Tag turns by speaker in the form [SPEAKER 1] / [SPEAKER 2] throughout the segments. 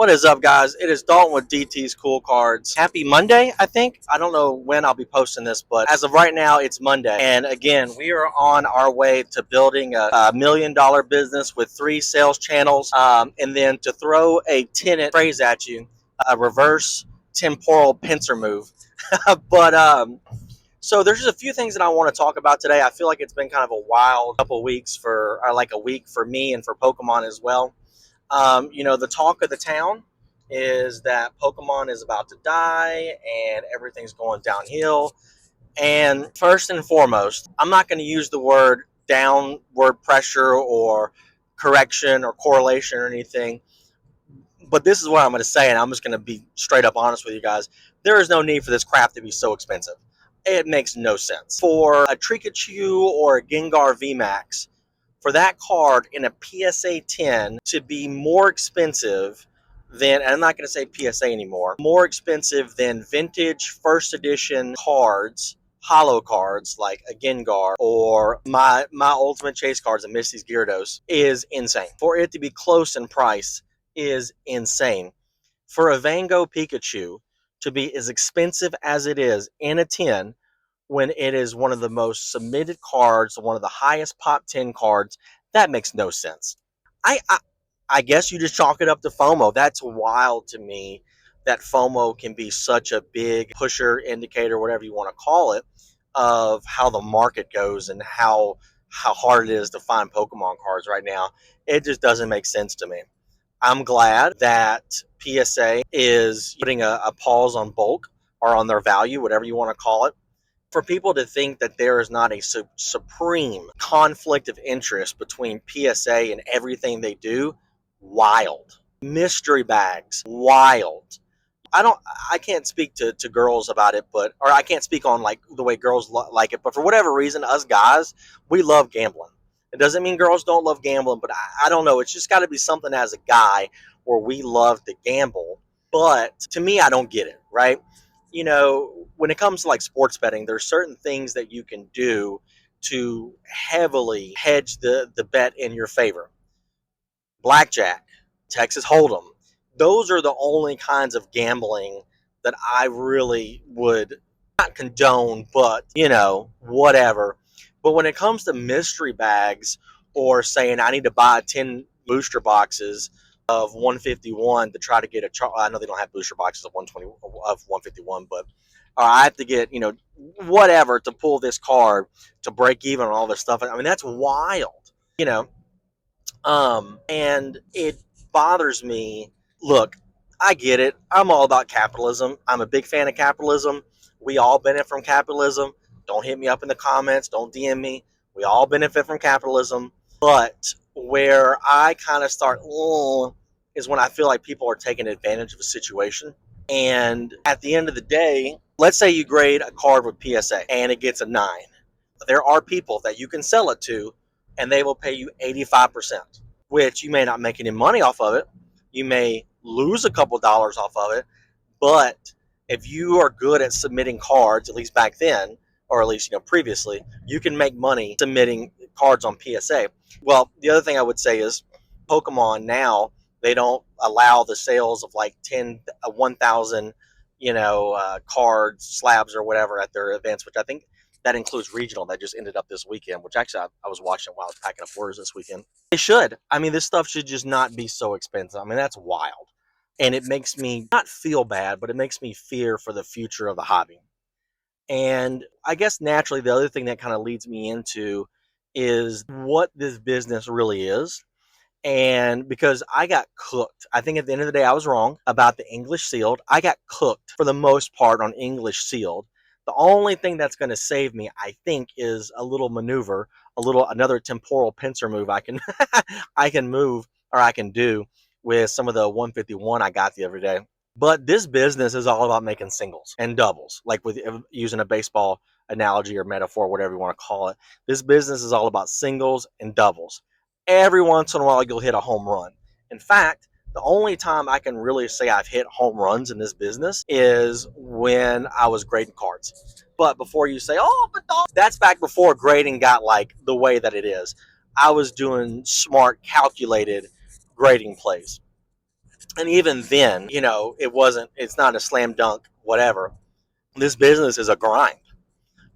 [SPEAKER 1] What is up, guys? It is Dalton with DT's Cool Cards. Happy Monday, I think. I don't know when I'll be posting this, but as of right now, it's Monday. And again, we are on our way to building a $1 million business with 3 sales channels. And then to throw a tenant phrase at you, a reverse temporal pincer move. So there's just a few things that I want to talk about today. I feel like it's been kind of a wild couple of weeks or like a week for me and for Pokemon as well. The talk of the town is that Pokemon is about to die and everything's going downhill. And first and foremost, I'm not going to use the word downward pressure or correction or correlation or anything, but this is what I'm going to say, and I'm just going to be straight up honest with you guys. There is no need for this crap to be so expensive. It makes no sense. For a Pikachu or a Gengar VMAX, for that card in a PSA 10 to be more expensive than, and I'm not going to say PSA anymore, more expensive than vintage first edition cards, holo cards like a Gengar or my Ultimate Chase cards and Misty's Gyarados is insane. For it to be close in price is insane. For a Van Gogh Pikachu to be as expensive as it is in a 10 when it is one of the most submitted cards, one of the highest pop 10 cards, that makes no sense. I guess you just chalk it up to FOMO. That's wild to me that FOMO can be such a big pusher, indicator, whatever you want to call it, of how the market goes and how hard it is to find Pokemon cards right now. It just doesn't make sense to me. I'm glad that PSA is putting a pause on bulk or on their value, whatever you want to call it. For people to think that there is not a supreme conflict of interest between PSA and everything they do, wild. Mystery bags, wild. I can't speak to girls about it, or I can't speak on like the way girls like it, but for whatever reason, us guys, we love gambling. It doesn't mean girls don't love gambling, but I don't know. It's just got to be something as a guy where we love to gamble. But to me, I don't get it, right? When it comes to like sports betting, there's certain things that you can do to heavily hedge the bet in your favor. Blackjack, Texas Hold'em. Those are the only kinds of gambling that I really would not condone, but whatever. But when it comes to mystery bags or saying I need to buy 10 booster boxes of 151 to try to get I know they don't have booster boxes of 120 of 151, but I have to get whatever to pull this card to break even on all this stuff. I mean, that's wild, and it bothers me. Look, I get it. I'm all about capitalism. I'm a big fan of capitalism. We all benefit from capitalism. Don't hit me up in the comments. Don't DM me. We all benefit from capitalism. But where I kind of start is when I feel like people are taking advantage of a situation. And at the end of the day, let's say you grade a card with PSA and it gets a 9. There are people that you can sell it to and they will pay you 85%, which you may not make any money off of it. You may lose a couple dollars off of it, but if you are good at submitting cards, at least back then, or at least previously, you can make money submitting cards on PSA. Well, the other thing I would say is Pokemon now, they don't allow the sales of like 1,000 cards, slabs or whatever at their events, which I think that includes regional that just ended up this weekend, which actually I was watching while I was packing up orders this weekend. They should. I mean, this stuff should just not be so expensive. I mean, that's wild. And it makes me not feel bad, but it makes me fear for the future of the hobby. And I guess naturally, the other thing that kind of leads me into is what this business really is. And because I got cooked, I think at the end of the day, I was wrong about the English sealed. I got cooked for the most part on English sealed. The only thing that's going to save me, I think, is a little maneuver, another temporal pincer move I can I can move or I can do with some of the 151 I got the other day. But this business is all about making singles and doubles, like with using a baseball analogy or metaphor, whatever you want to call it. This business is all about singles and doubles. Every once in a while, you'll hit a home run. In fact, the only time I can really say I've hit home runs in this business is when I was grading cards. But before you say, but that's back before grading got like the way that it is. I was doing smart, calculated grading plays. And even then, it's not a slam dunk, whatever. This business is a grind.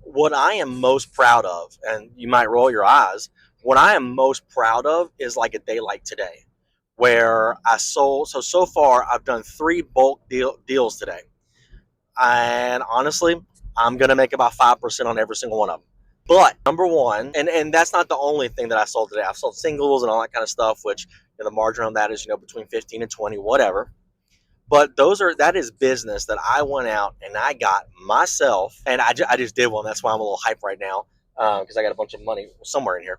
[SPEAKER 1] What I am most proud of, and you might roll your eyes, what I am most proud of is like a day like today, where I sold. So far, I've done three bulk deals today. And honestly, I'm going to make about 5% on every single one of them. But number one, and that's not the only thing that I sold today. I've sold singles and all that kind of stuff, which the margin on that is between 15 and 20, whatever. But that is business that I went out and I got myself, and I just did one. That's why I'm a little hype right now, because I got a bunch of money somewhere in here.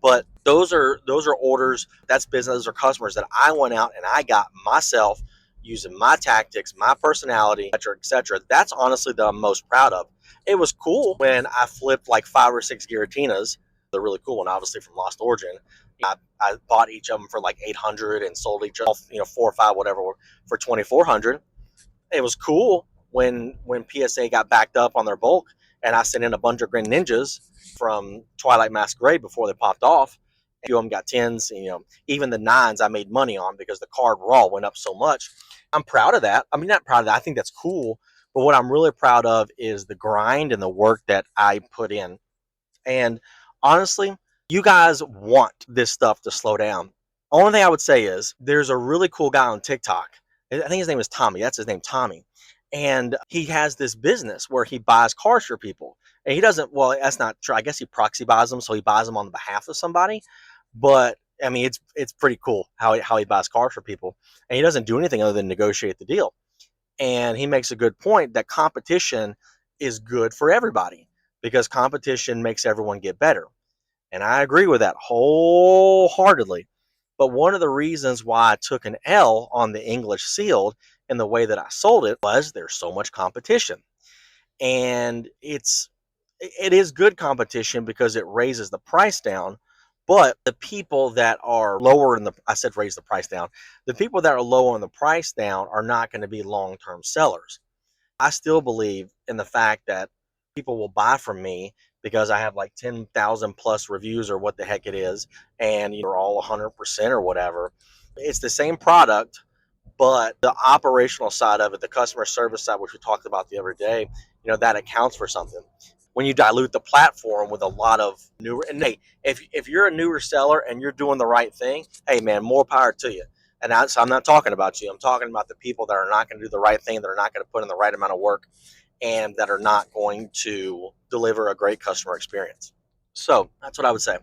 [SPEAKER 1] But those are orders. That's business. Those are customers that I went out and I got myself using my tactics, my personality, et cetera, et cetera. That's honestly that I'm most proud of. It was cool when I flipped like 5 or 6 Giratinas. They're really cool, and obviously from Lost Origin. I bought each of them for like 800 and sold each of 4 or 5 whatever for 2,400. It was cool when PSA got backed up on their bulk, and I sent in a bunch of Greninjas from Twilight Masquerade before they popped off. A few of them got tens, and, even the nines I made money on because the card raw went up so much. I'm proud of that. I mean, not proud of that. I think that's cool. But what I'm really proud of is the grind and the work that I put in. And honestly, you guys want this stuff to slow down. Only thing I would say is there's a really cool guy on TikTok. I think his name is Tommy. That's his name, Tommy. And he has this business where he buys cars for people. And he doesn't, well, that's not true. I guess he proxy buys them, so he buys them on the behalf of somebody. But I mean, it's pretty cool how he buys cars for people. And he doesn't do anything other than negotiate the deal. And he makes a good point that competition is good for everybody because competition makes everyone get better. And I agree with that wholeheartedly. But one of the reasons why I took an L on the English sealed in the way that I sold it was there's so much competition. And it is good competition because it raises the price down. But the people that are lower in the, I said raise the price down, the people that are lower in the price down are not going to be long-term sellers. I still believe in the fact that people will buy from me because I have like 10,000 plus reviews or what the heck it is, and you're all 100% or whatever. It's the same product, but the operational side of it, the customer service side, which we talked about the other day, that accounts for something. When you dilute the platform with a lot of newer, and hey, if you're a newer seller and you're doing the right thing, hey man, more power to you. And I'm not talking about you. I'm talking about the people that are not going to do the right thing, that are not going to put in the right amount of work, and that are not going to deliver a great customer experience. So that's what I would say.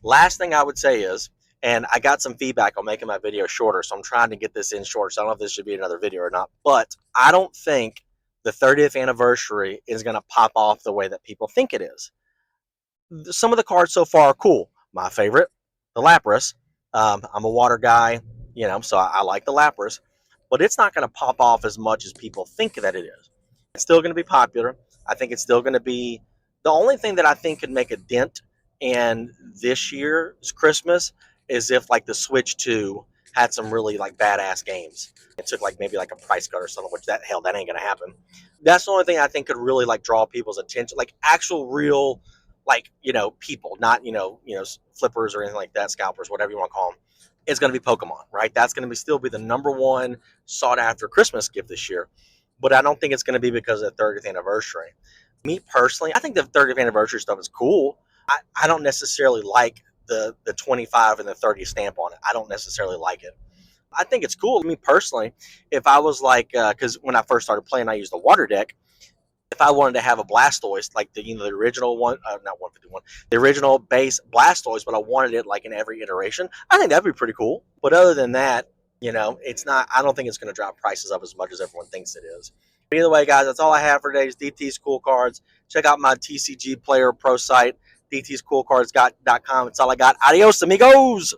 [SPEAKER 1] Last thing I would say is, and I got some feedback on making my video shorter, so I'm trying to get this in short. So I don't know if this should be another video or not, but I don't think the 30th anniversary is going to pop off the way that people think it is. Some of the cards so far are cool. My favorite, the Lapras. I'm a water guy, so I like the Lapras, but it's not going to pop off as much as people think that it is. It's still going to be popular. I think it's still going to be the only thing that I think could make a dent in this year's Christmas is if like the Switch 2 had some really like badass games. It took like maybe like a price cut or something, which that ain't gonna happen. That's the only thing I think could really like draw people's attention, like actual real like people, not flippers or anything like that, scalpers, whatever you want to call them. It's going to be Pokemon, right? That's going to still be the number one sought after Christmas gift this year. But I don't think it's going to be because of the 30th anniversary. Me personally, I think the 30th anniversary stuff is cool. I don't necessarily like the 25 and the 30 stamp on it. I don't necessarily like it. I think it's cool. Me personally, if I was like, because when I first started playing, I used the water deck. If I wanted to have a Blastoise, like the original one, not 151, the original base Blastoise, but I wanted it like in every iteration, I think that'd be pretty cool. But other than that, it's not. I don't think it's going to drop prices up as much as everyone thinks it is. But either way, guys, that's all I have for today's DT's Cool Cards. Check out my TCG Player Pro site, dtscoolcards.com. That's all I got. Adios, amigos.